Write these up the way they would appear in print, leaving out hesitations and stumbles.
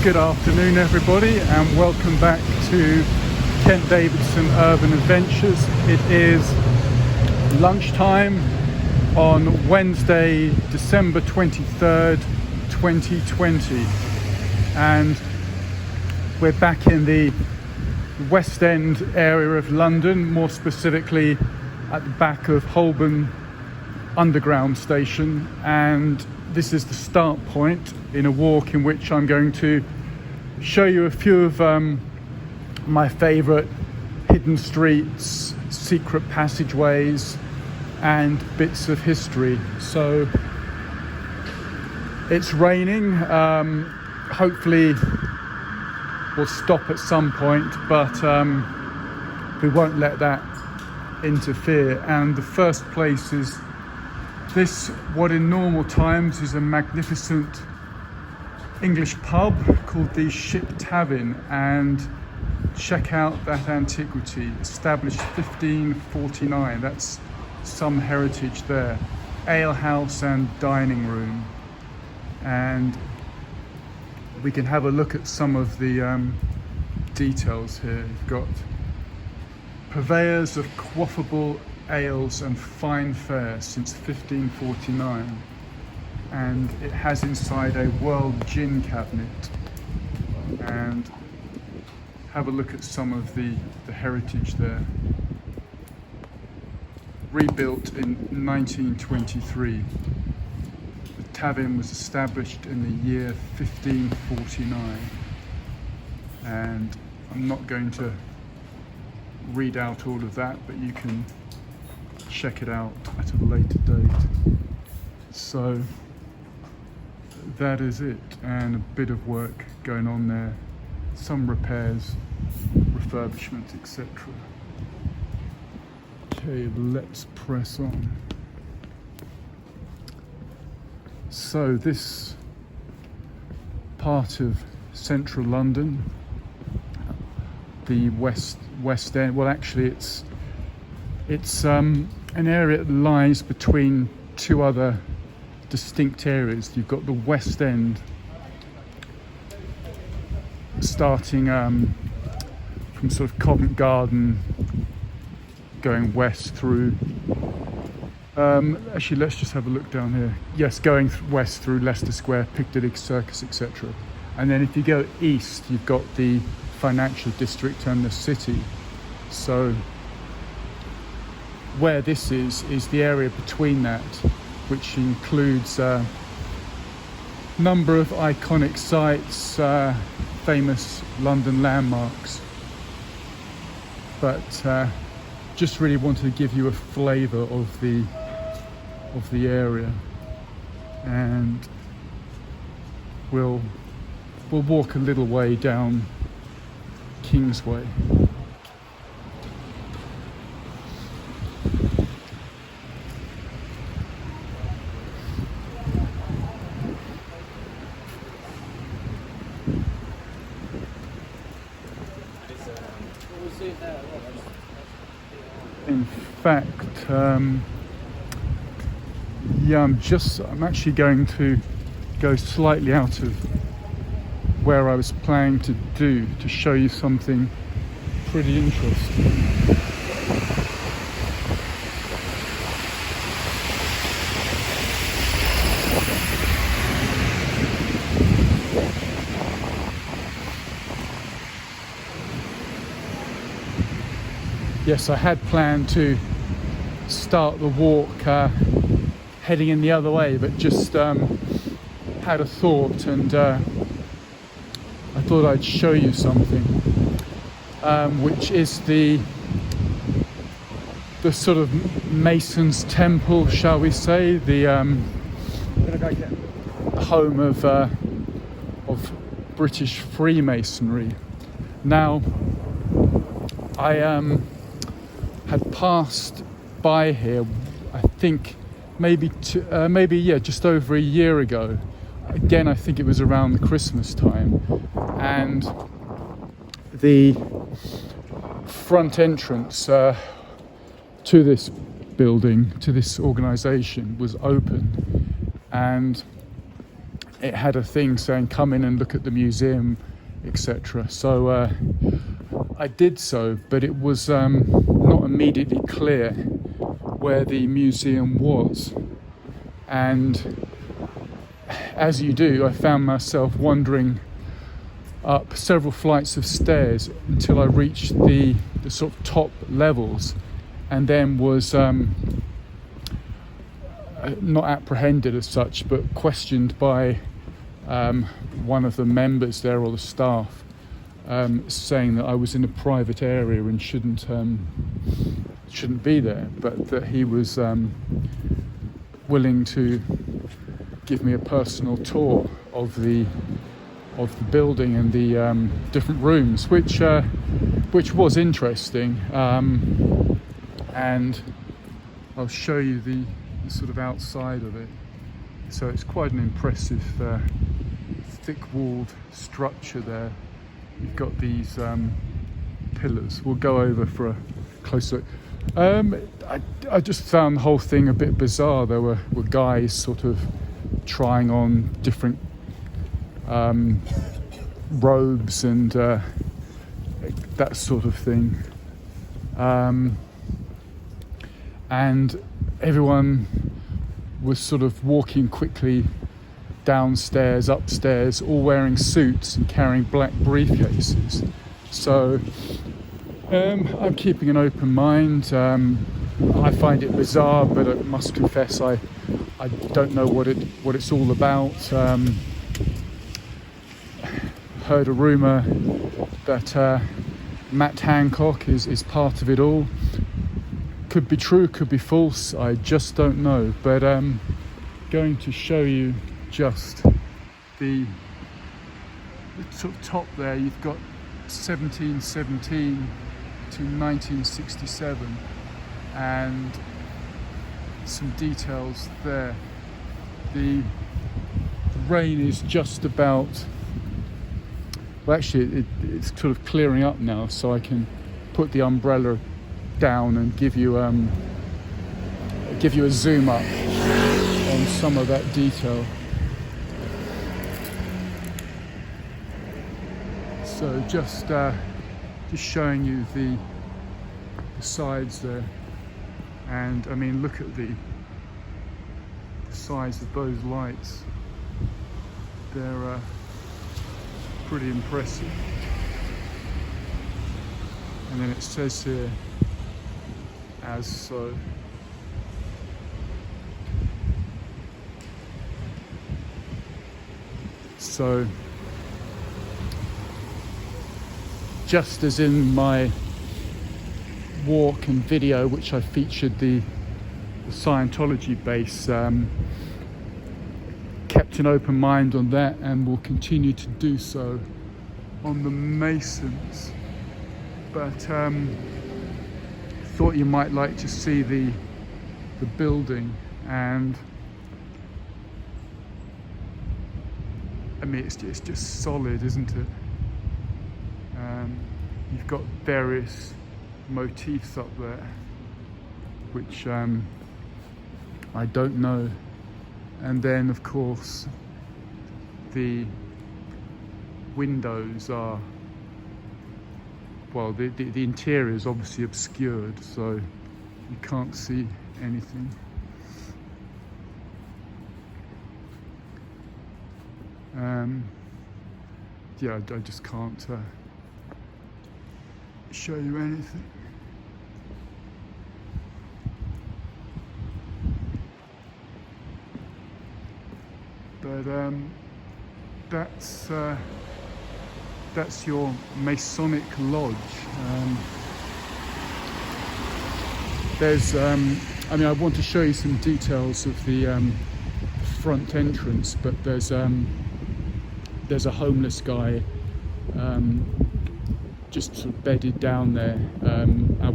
Good afternoon everybody, and welcome back to Kent Davidson Urban Adventures. It is lunchtime on Wednesday, December 23rd, 2020, and we're back in the West End area of London, more specifically at the back of Holborn Underground station, and this is the start point in a walk in which I'm going to show you a few of my favourite hidden streets, secret passageways and bits of history. So it's raining, hopefully we'll stop at some point, but we won't let that interfere. And the first place is this, what in normal times is a magnificent English pub called the Ship Tavern, and check out that antiquity, established 1549. That's some heritage there. Ale house and dining room, and we can have a look at some of the details here. You've got purveyors of quaffable ales and fine fare since 1549, and it has inside a world gin cabinet. And have a look at some of the heritage there. Rebuilt in 1923. The tavern was established in the year 1549, and I'm not going to read out all of that, but you can check it out at a later date. So that is it, and a bit of work going on there, some repairs, refurbishment, etc. Okay, let's press on. So this part of central London, the West End, well actually it's an area that lies between two other distinct areas. You've got the West End starting from sort of Covent Garden, going west through actually let's just have a look down here. Yes, going west through Leicester Square, Piccadilly Circus, etc. And then if you go east, you've got the financial district and the city. So where this is the area between that, which includes a number of iconic sites, famous London landmarks. But just really wanted to give you a flavour of the area, and we'll walk a little way down Kingsway. In fact, I'm actually going to go slightly out of where I was planning to show you something pretty interesting. Yes, I had planned to start the walk heading in the other way, but just had a thought, and I thought I'd show you something, which is the sort of Mason's Temple, shall we say, the home of British Freemasonry. Now, I had passed by here, I think maybe just over a year ago. Again, I think it was around the Christmas time, and the front entrance to this building, to this organisation, was open, and it had a thing saying come in and look at the museum, etc. So I did so, but it was not immediately clear where the museum was, and as you do, I found myself wandering up several flights of stairs until I reached the sort of top levels, and then was not apprehended as such, but questioned by one of the members there, or the staff, saying that I was in a private area and shouldn't be there, but that he was willing to give me a personal tour of the building and the different rooms, which was interesting, and I'll show you the sort of outside of it. So it's quite an impressive thick-walled structure there. You've got these pillars. We'll go over for a closer look. I just found the whole thing a bit bizarre. There were guys sort of trying on different robes and that sort of thing, and everyone was sort of walking quickly downstairs, upstairs, all wearing suits and carrying black briefcases. So I'm keeping an open mind. I find it bizarre, but I must confess I don't know what it's all about. Heard a rumour that Matt Hancock is part of it all. Could be true, could be false, I just don't know. But I'm going to show you just the sort of top there. You've got 1717 to 1967 and some details there. The rain is just about, well, actually it's sort of clearing up now, so I can put the umbrella down and give you a zoom up on some of that detail. So just showing you the sides there, and I mean, look at the size of those lights. They're pretty impressive. And then it says here, as so. So, just as in my walk and video, which I featured the Scientology base, kept an open mind on that, and will continue to do so on the Masons. But thought you might like to see the building, and I mean, it's just solid, isn't it? You've got various motifs up there, which I don't know, and then of course the windows are, well, the interior is obviously obscured, so you can't see anything. Yeah, I just can't show you anything. But that's your Masonic lodge. There's, I mean, I want to show you some details of the front entrance, but there's a homeless guy just sort of bedded down there,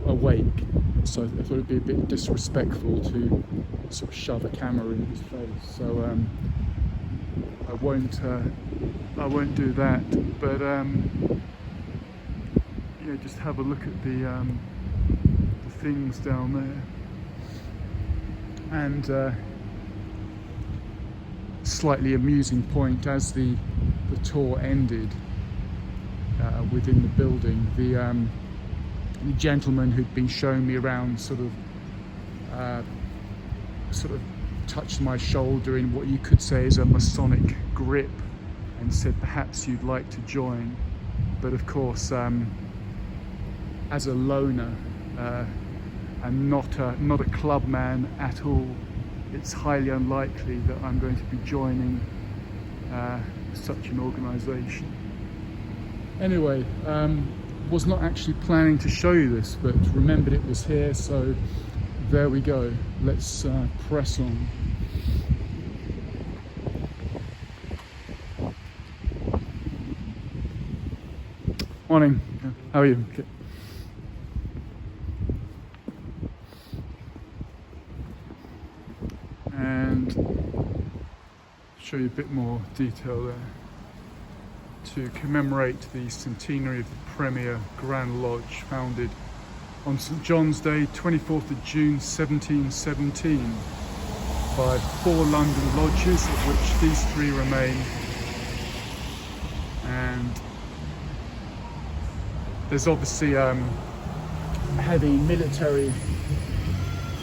awake. So I thought it'd be a bit disrespectful to sort of shove a camera in his face. So I won't do that. But yeah, just have a look at the things down there. And slightly amusing point, as the tour ended within the building, the gentleman who'd been showing me around sort of touched my shoulder in what you could say is a Masonic grip and said, perhaps you'd like to join. But of course, as a loner and not a club man at all, it's highly unlikely that I'm going to be joining such an organisation. Anyway, was not actually planning to show you this, but remembered it was here, so there we go. Let's press on. Morning. How are you? Okay. And show you a bit more detail there. To commemorate the centenary of the Premier Grand Lodge, founded on St John's Day, 24th of June 1717, by 4 London lodges, of which these 3 remain. And there's obviously heavy military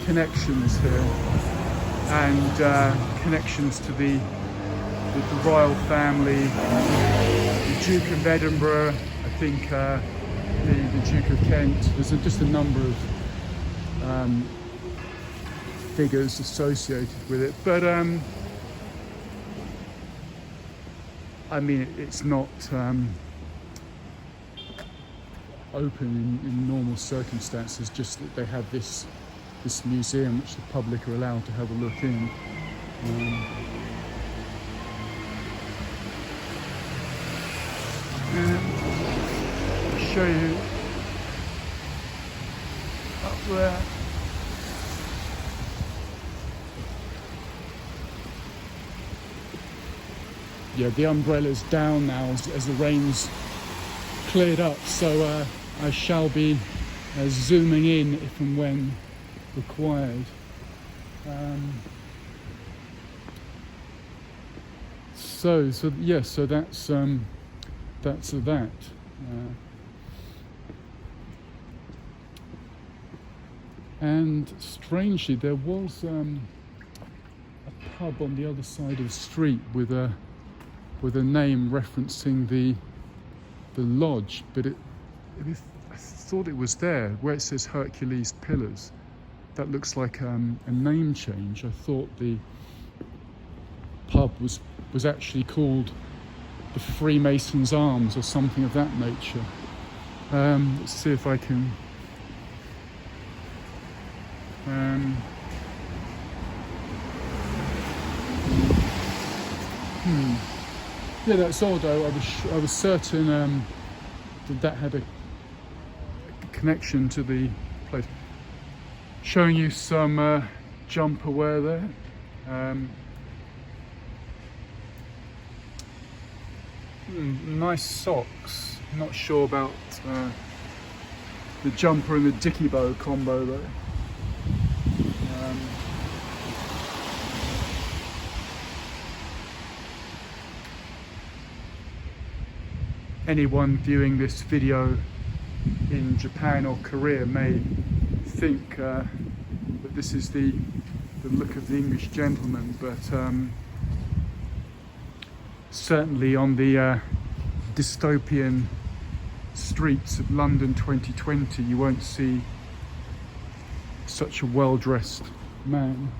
connections here, and connections to the royal family, the Duke of Edinburgh, I think the Duke of Kent. There's just a number of figures associated with it, but I mean, it's not open in normal circumstances, just that they have this museum which the public are allowed to have a look in. And I'll show you up there. Yeah, the umbrella's down now as the rain's cleared up, so I shall be zooming in if and when required. So that's that. And strangely, there was a pub on the other side of the street with a name referencing the lodge, but I thought it was there where it says Hercules Pillars. That looks like a name change. I thought the pub was actually called the Freemasons' Arms or something of that nature. Let's see if I can. Yeah, that's odd. I was certain that had a connection to the place. Showing you some jumper wear there. Nice socks. Not sure about the jumper and the dicky bow combo though. Anyone viewing this video in Japan or Korea may think that this is the look of the English gentleman, but certainly on the dystopian streets of London 2020 you won't see such a well-dressed man.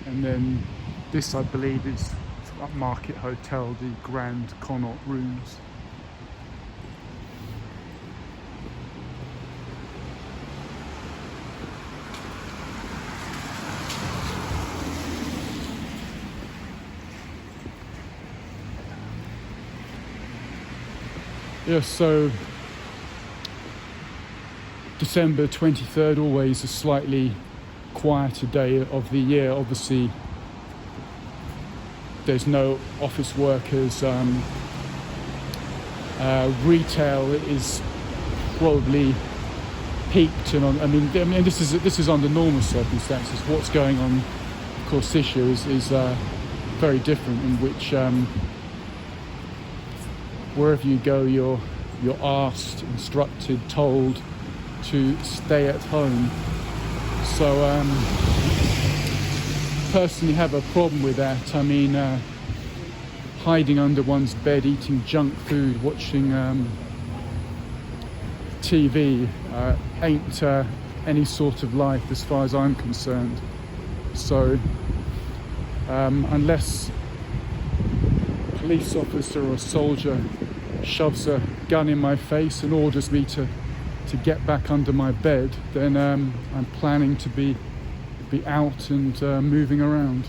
And then this, I believe, is Market Hotel, the Grand Connaught Rooms. Yeah, so December 23rd, always a slightly quieter day of the year. Obviously, there's no office workers. Retail is probably peaked, and I mean this is under normal circumstances. What's going on, of course, this year is very different, in which wherever you go, you're asked, instructed, told to stay at home. So personally have a problem with that. I mean, hiding under one's bed, eating junk food, watching TV ain't any sort of life as far as I'm concerned. So unless a police officer or a soldier shoves a gun in my face and orders me to get back under my bed, then I'm planning to be out and moving around.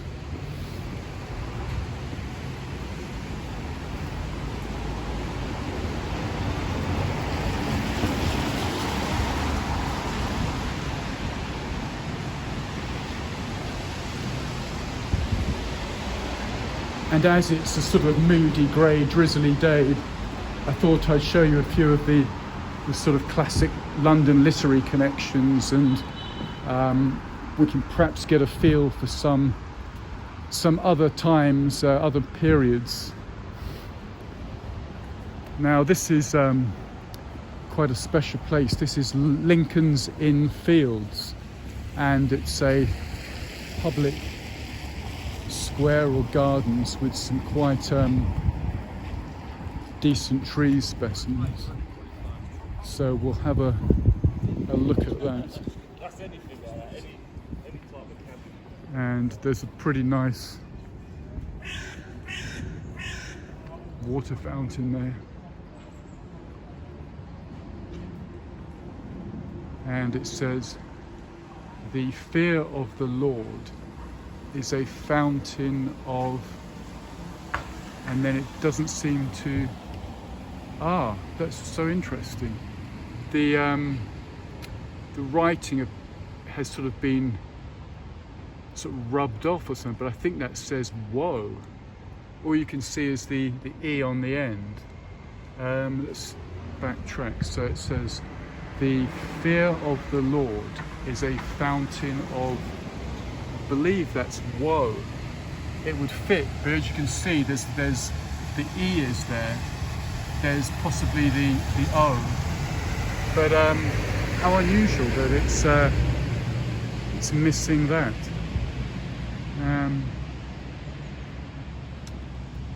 And as it's a sort of moody, grey, drizzly day, I thought I'd show you a few of the sort of classic London literary connections, and we can perhaps get a feel for some other times, other periods. Now this is quite a special place. This is Lincoln's Inn Fields, and it's a public square or gardens with some quite decent tree specimens. So we'll have a look at that. And there's a pretty nice water fountain there. And it says, "The fear of the Lord is a fountain of," and then it doesn't seem to, that's so interesting. The writing has sort of been sort of rubbed off or something, but I think that says "whoa." All you can see is the E on the end. Let's backtrack. So it says, "The fear of the Lord is a fountain of," I believe that's "whoa." It would fit, but as you can see, there's the E is there. There's possibly the O, but how unusual that it's missing that.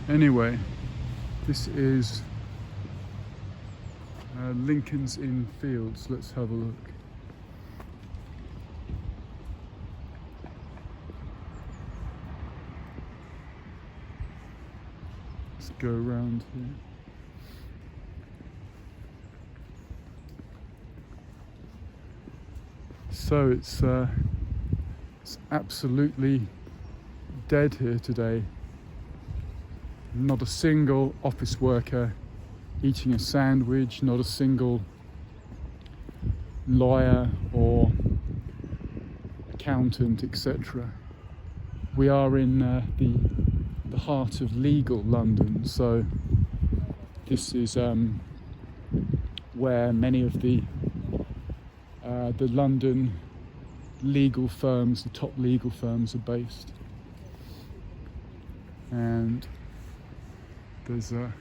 Anyway, this is Lincoln's Inn Fields. Let's have a look. Let's go around here. So it's absolutely dead here today. Not a single office worker eating a sandwich, not a single lawyer or accountant, etc. We are in the heart of legal London, so this is where many of the London legal firms, the top legal firms, are based. And there's a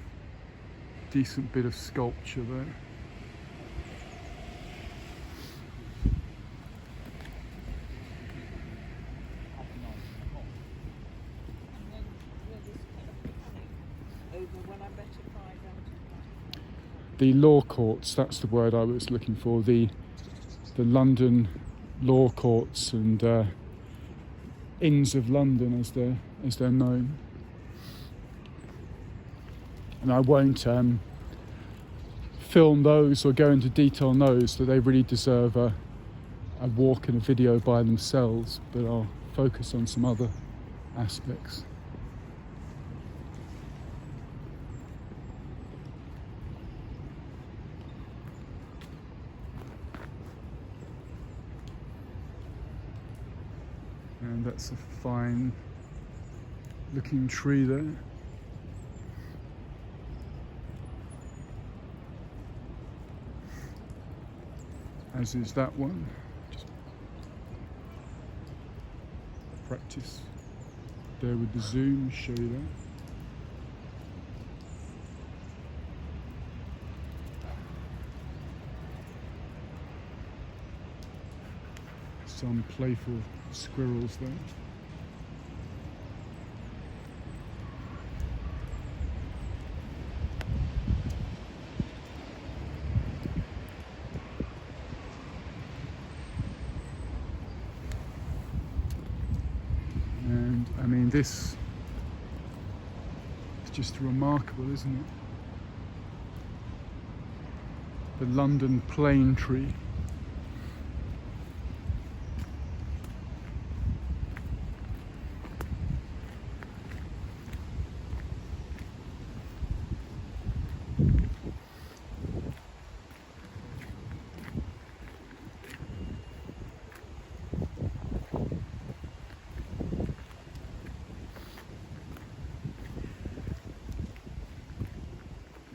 decent bit of sculpture there. The law courts, that's the word I was looking for, the London law courts and Inns of London as they're known. And I won't film those or go into detail on those, that they really deserve a walk and a video by themselves, but I'll focus on some other aspects. And that's a fine looking tree there. As is that one. Just practice there with the zoom, show you that. Some playful squirrels there. And I mean, this is just remarkable, isn't it? The London plane tree.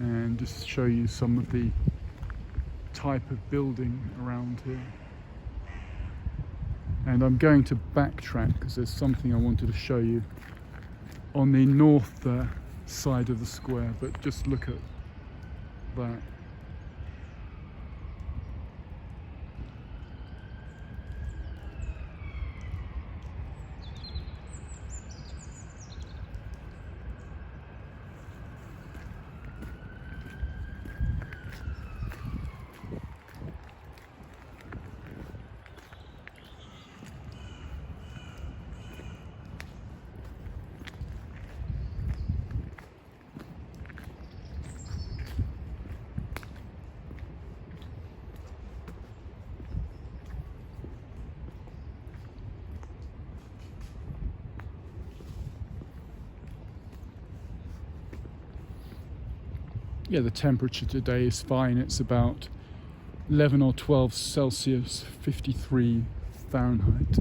And just show you some of the type of building around here. And I'm going to backtrack because there's something I wanted to show you on the north side of the square, but just look at that. Yeah, the temperature today is fine. It's about 11 or 12 Celsius, 53 Fahrenheit.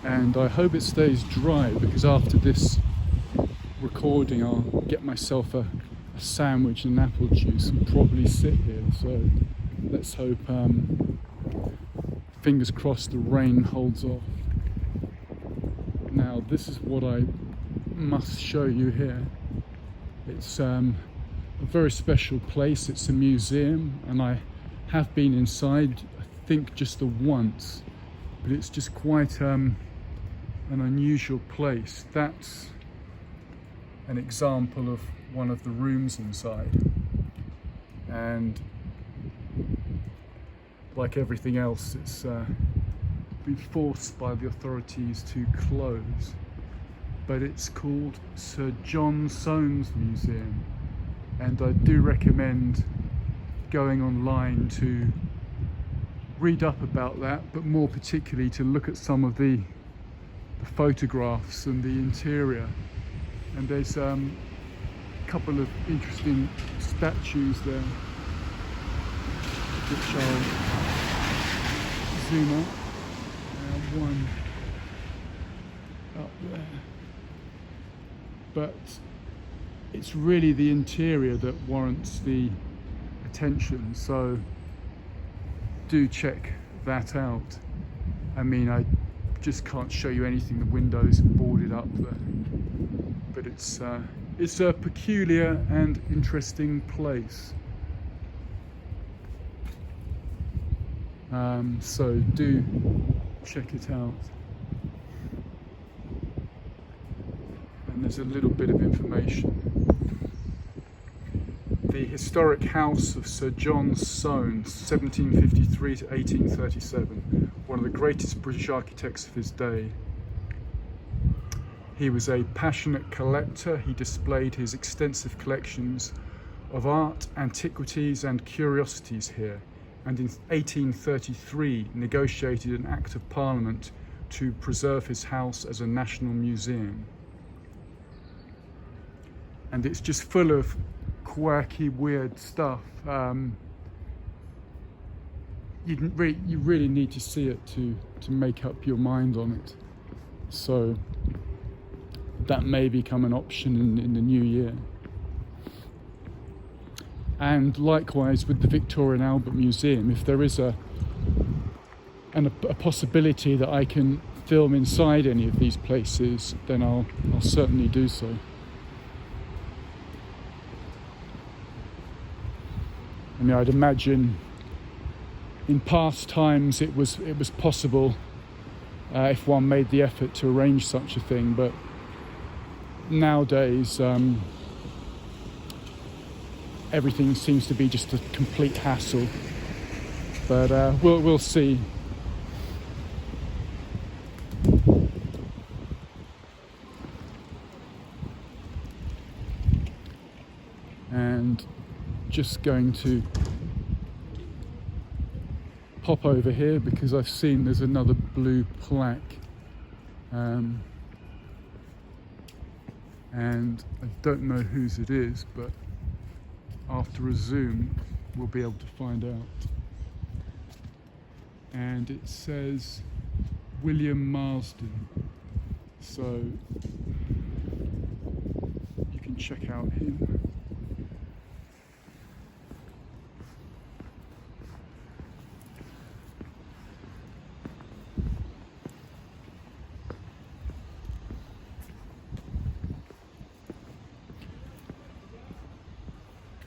And I hope it stays dry, because after this recording I'll get myself a sandwich and apple juice and probably sit here. So let's hope, fingers crossed, the rain holds off. Now this is what I must show you here. It's a very special place. It's a museum, and I have been inside, I think, just the once, but it's just quite an unusual place. That's an example of one of the rooms inside, and like everything else, it's been forced by the authorities to close, but it's called Sir John Soane's Museum, and I do recommend going online to read up about that, but more particularly to look at some of the photographs and the interior. And there's couple of interesting statues there, which I'll zoom out. One up there. But it's really the interior that warrants the attention, so do check that out. I mean, I just can't show you anything. The windows are boarded up there, but it's a peculiar and interesting place. So do check it out. And there's a little bit of information. The historic house of Sir John Soane, 1753 to 1837, one of the greatest British architects of his day. He was a passionate collector. He displayed his extensive collections of art, antiquities and curiosities here, and in 1833 negotiated an Act of Parliament to preserve his house as a national museum. And it's just full of quirky, weird stuff. You really need to see it to make up your mind on it. So that may become an option in the new year. And likewise with the Victoria and Albert Museum, if there is a possibility that I can film inside any of these places, then I'll certainly do so. I mean, I'd imagine in past times it was possible if one made the effort to arrange such a thing, but nowadays everything seems to be just a complete hassle. But we'll see. And just going to pop over here because I've seen there's another blue plaque, and I don't know whose it is, but after a zoom we'll be able to find out. And it says William Marsden, so you can check out him.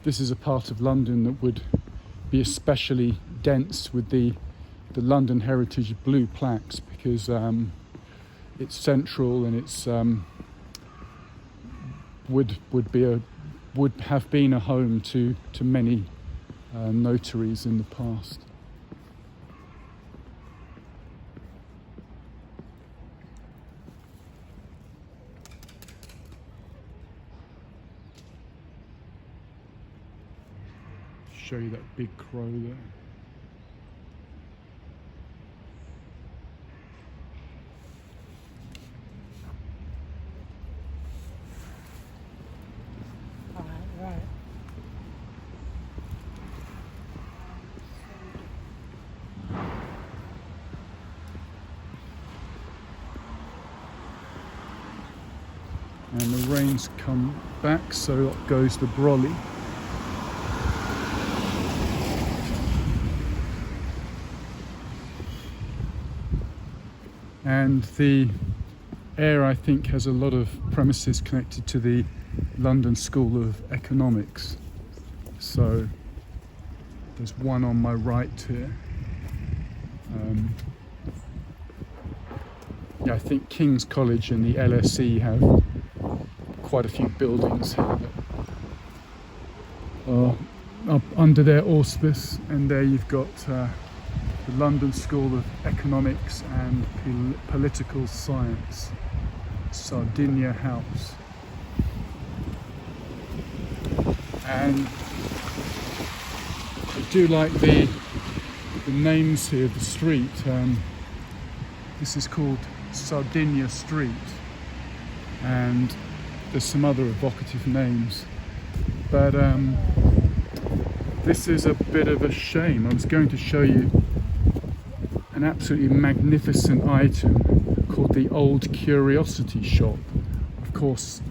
This is a part of London that would be especially dense with the London Heritage blue plaques, because it's central and it's would have been a home to many notaries in the past. Show you that big crow there. Right. And the rain's come back, so up goes the brolly. And the Air, I think, has a lot of premises connected to the London School of Economics. So there's one on my right here. Yeah, I think King's College and the LSE have quite a few buildings here that are up under their auspice. And there you've got the London School of Economics and Political Science, Sardinia House. And I do like the names here of the street. This is called Sardinia Street, and there's some other evocative names, but this is a bit of a shame. I was going to show you an absolutely magnificent item called the Old Curiosity Shop, of course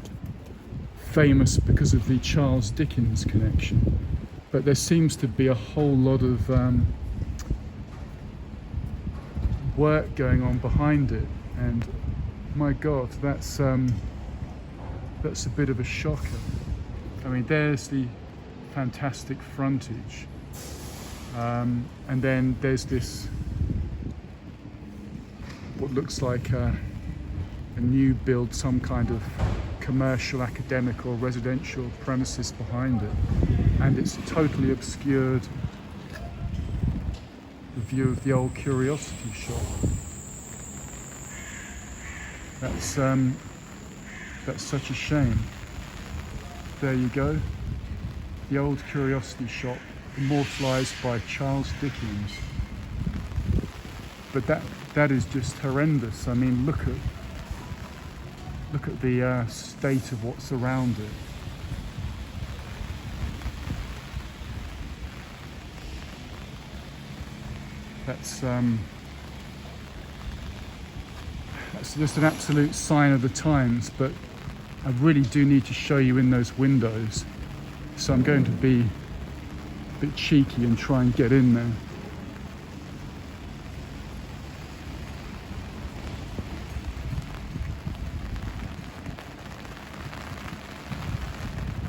famous because of the Charles Dickens connection, but there seems to be a whole lot of work going on behind it, and my God, that's a bit of a shocker. I mean, there's the fantastic frontage, and then there's this what looks like a new build, some kind of commercial, academic or residential premises behind it, and it's totally obscured the view of the Old Curiosity Shop. That's such a shame. There you go, the Old Curiosity Shop, immortalised by Charles Dickens. but that is just horrendous. I mean, look at the state of what's around it. That's just an absolute sign of the times, but I really do need to show you in those windows. So I'm going to be a bit cheeky and try and get in there.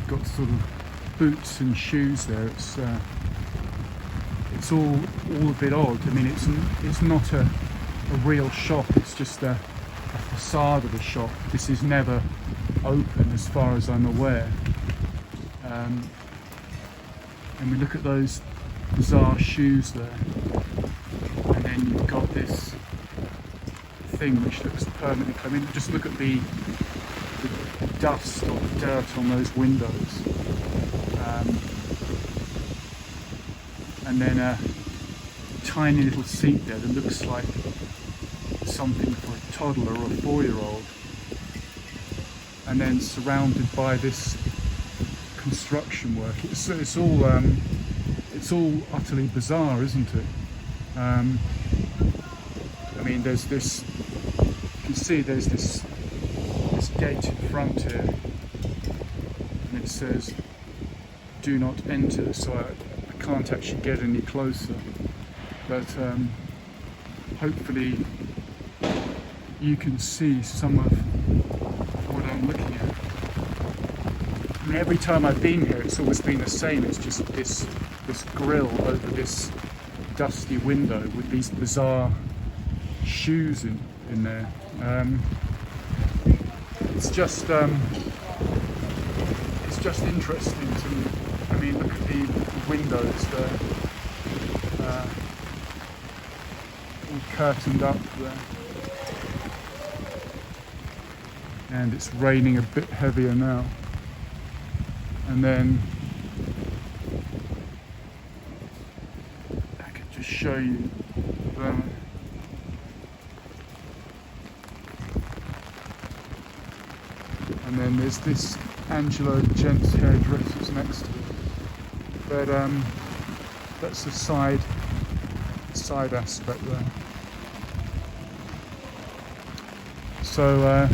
Got sort of boots and shoes there. It's all a bit odd. I mean, it's not a real shop. It's just a facade of a shop. This is never open as far as I'm aware. And we look at those bizarre shoes there, and then you've got this thing which looks permanently. I mean, just look at the dust or the dirt on those windows, and then a tiny little seat there that looks like something for a toddler or a 4-year-old, and then surrounded by this construction work. It's all utterly bizarre, isn't it? I mean, there's this. You can see there's this gate in front here, and it says "Do not enter." So I can't actually get any closer, but hopefully you can see some of what I'm looking at. I mean, every time I've been here, it's always been the same. It's just this grill over this dusty window with these bizarre shoes in there. It's just interesting to me. I mean, look at the windows there, all curtained up there, and it's raining a bit heavier now. And then I could just show you there. And then there's this Angelo Gents hairdressers next to it, but that's the side aspect there. So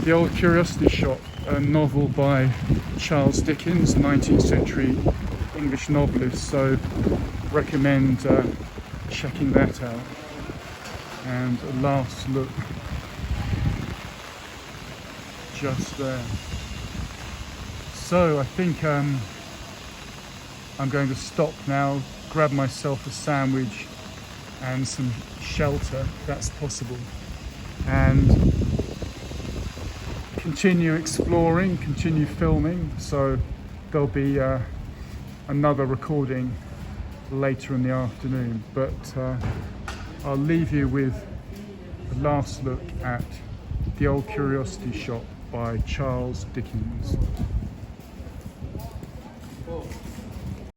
The Old Curiosity Shop, a novel by Charles Dickens, 19th century English novelist, so recommend checking that out. And a last look just there. So I think I'm going to stop now, grab myself a sandwich and some shelter if that's possible, and continue exploring, continue filming. So there'll be another recording later in the afternoon, but I'll leave you with a last look at The Old Curiosity Shop by Charles Dickens.